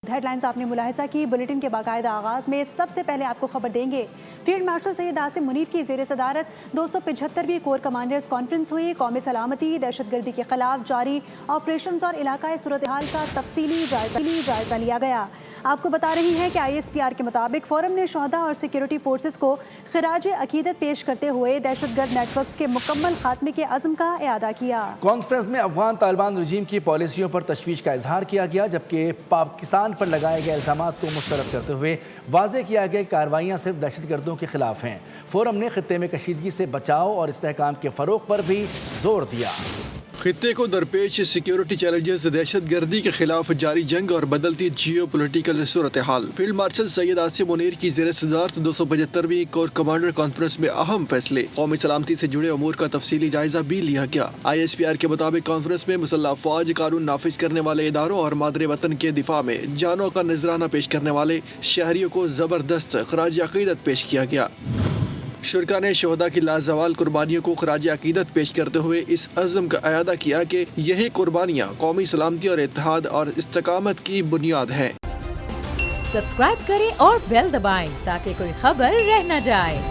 Headlines आपने मुलाहिजा की। Bulletin के बाकायदा आगाज में सबसे पहले आपको खबर देंगे। फील्ड मार्शल सैयद आसिम मुनीर की ज़ेर सदारत 275वीं कोर कमांडर्स कॉन्फ्रेंस हुई। कौमी सलामती, दहशतगर्दी के खिलाफ जारी ऑपरेशन और इलाकाई सूरत हाल का तफसीली जायजा लिया गया। आपको बता रही हैं कि ISPR के मुताबिक फोरम ने शोहदा और सिक्योरिटी फोर्सेस को खिराज अकीदत पेश करते हुए दहशतगर्द नेटवर्क के मुकम्मल खात्मे के अज़्म का इआदा किया। कॉन्फ्रेंस में अफगान तालिबान रजीम की पॉलिसियों पर तशवीश का इजहार किया गया, जबकि पाकिस्तान पर लगाए गए इल्ज़ामात को मुस्तरद करते हुए वाज़ेह किया गया कि कार्रवाइयाँ सिर्फ दहशतगर्दों के खिलाफ हैं। फोरम ने खित्ते में कशीदगी से बचाव और इस्तेहकाम के फ़रोग़ पर भी जोर दिया। खित्ते को दरपेश सिक्योरिटी चैलेंजेस, दहशत गर्दी के खिलाफ जारी जंग और बदलती जियो पोलिटिकल सूरत हाल। फील्ड मार्शल सैयद आसिम मुनीर की ज़ेर सदारत 275वीं कोर कमांडर कॉन्फ्रेंस में अहम फैसले, कौमी सलामती से जुड़े अमूर का तफसीली जायजा भी लिया गया। ISPR के मुताबिक कॉन्फ्रेंस में मुसल्लह फौज, कानून नाफिज करने वाले इदारों और मादरे वतन के दिफा में जानों का नजराना पेश करने वाले शहरियों को जबरदस्त खराज अकीदत पेश किया गया। शुरका ने शोहदा की लाजवाल कुर्बानियों को खराज अकीदत पेश करते हुए इस अज़्म का अयादा किया कि यही कुर्बानियाँ कौमी सलामती और इत्तेहाद और इस्तकामत की बुनियाद है। सब्सक्राइब करें और बेल दबाएं ताकि कोई खबर रह न जाए।